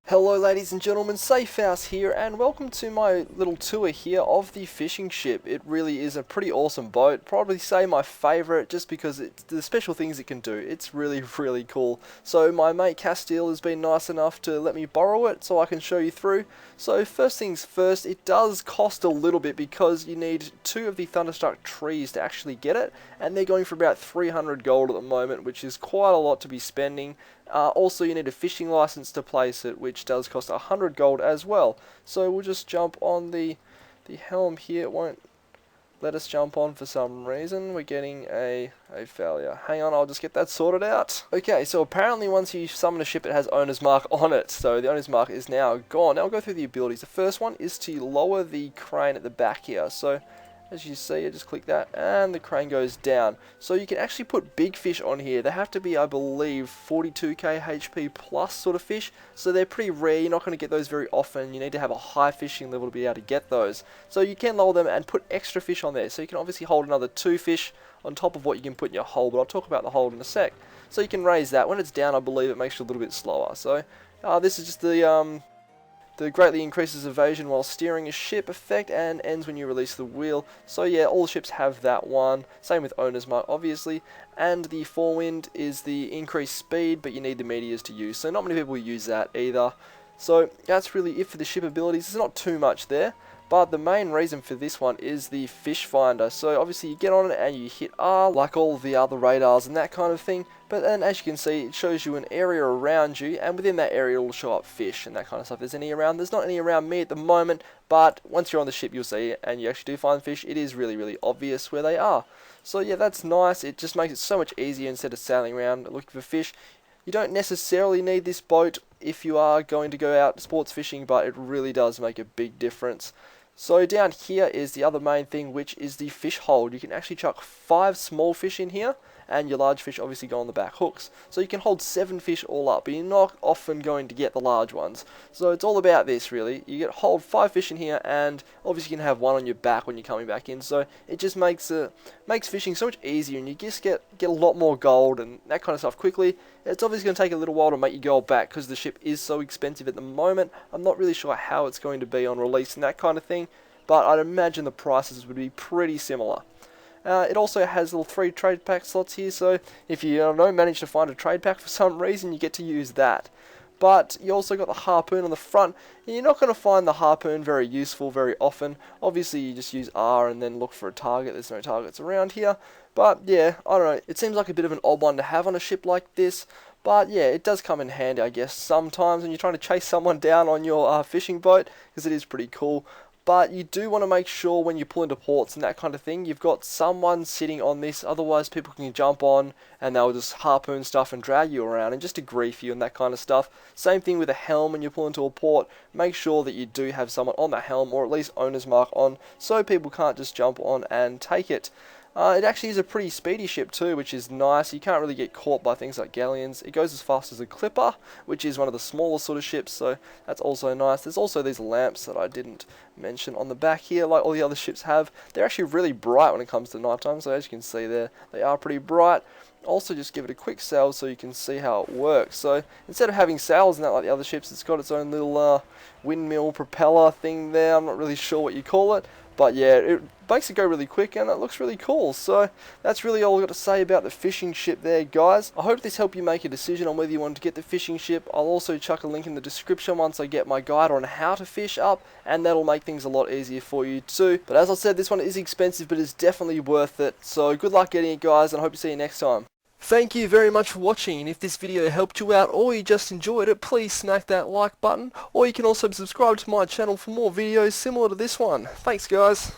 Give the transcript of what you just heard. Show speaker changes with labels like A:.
A: Hello ladies and gentlemen, Safehouse here, and welcome to my little tour here of the fishing ship. It really is a pretty awesome boat, probably say my favourite just because the special things it can do. It's really cool. So my mate Castile has been nice enough to let me borrow it so I can show you through. So first things first, it does cost a little bit because you need 2 of the Thunderstruck trees to actually get it, and they're going for about 300 gold at the moment, which is quite a lot to be spending. Also, you need a fishing license to place it, which does cost 100 gold as well. So we'll just jump on the helm here. It won't let us jump on for some reason. We're getting a failure. Hang on, I'll just get that sorted out. Okay, so apparently once you summon a ship, it has owner's mark on it. So the owner's mark is now gone. Now we'll go through the abilities. The first one is to lower the crane at the back here. So as you see, I just click that and the crane goes down. So you can actually put big fish on here. They have to be, I believe, 42k HP plus sort of fish. So they're pretty rare. You're not going to get those very often. You need to have a high fishing level to be able to get those. So you can lower them and put extra fish on there. So you can obviously hold another 2 fish on top of what you can put in your hold. But I'll talk about the hold in a sec. So you can raise that. When it's down, I believe it makes you a little bit slower. So this is just the greatly increases evasion while steering a ship effect and ends when you release the wheel. So yeah, all ships have that one. Same with owner's mark, obviously. And the forewind is the increased speed, but you need the meteors to use. So not many people use that either. So that's really it for the ship abilities. There's not too much there. But the main reason for this one is the fish finder. So obviously you get on it and you hit R like all the other radars and that kind of thing. But then as you can see, it shows you an area around you, and within that area it will show up fish and that kind of stuff. If there's any around, there's not any around me at the moment, but once you're on the ship you'll see it and you actually do find fish. It is really obvious where they are. So yeah, that's nice. It just makes it so much easier instead of sailing around looking for fish. You don't necessarily need this boat if you are going to go out sports fishing, but it really does make a big difference. So down here is the other main thing, which is the fish hold. You can actually chuck 5 small fish in here, and your large fish obviously go on the back hooks. So you can hold 7 fish all up, but you're not often going to get the large ones. So it's all about this really. You hold 5 fish in here, and obviously you can have 1 on your back when you're coming back in. So it just makes fishing so much easier, and you just get a lot more gold and that kind of stuff quickly. It's obviously going to take a little while to make your gold back because the ship is so expensive at the moment. I'm not really sure how it's going to be on release and that kind of thing, but I'd imagine the prices would be pretty similar. It also has little 3 trade pack slots here, so if you manage to find a trade pack for some reason, you get to use that. But you also got the harpoon on the front, and you're not going to find the harpoon very useful very often. Obviously you just use R and then look for a target. There's no targets around here, but yeah, I don't know, it seems like a bit of an odd one to have on a ship like this. But yeah, it does come in handy, I guess, sometimes when you're trying to chase someone down on your fishing boat, because it is pretty cool. But you do want to make sure when you pull into ports and that kind of thing, you've got someone sitting on this, otherwise people can jump on and they'll just harpoon stuff and drag you around and just to grief you and that kind of stuff. Same thing with a helm when you pull into a port. Make sure that you do have someone on the helm, or at least owner's mark on, so people can't just jump on and take it. It actually is a pretty speedy ship too, which is nice. You can't really get caught by things like galleons. It goes as fast as a clipper, which is one of the smaller sort of ships, so that's also nice. There's also these lamps that I didn't mention on the back here, like all the other ships have. They're actually really bright when it comes to nighttime, so as you can see there, they are pretty bright. Also just give it a quick sail so you can see how it works. So instead of having sails and that like the other ships, it's got its own little windmill propeller thing there. I'm not really sure what you call it, but yeah, it makes it go really quick and it looks really cool. So that's really all I've got to say about the fishing ship there, guys. I hope this helped you make a decision on whether you want to get the fishing ship. I'll also chuck a link in the description once I get my guide on how to fish up, and that'll make things a lot easier for you too. But as I said, this one is expensive, but it's definitely worth it. So good luck getting it, guys, and I hope to see you next time. Thank you very much for watching, and if this video helped you out or you just enjoyed it, please smack that like button, or you can also subscribe to my channel for more videos similar to this one. Thanks, guys.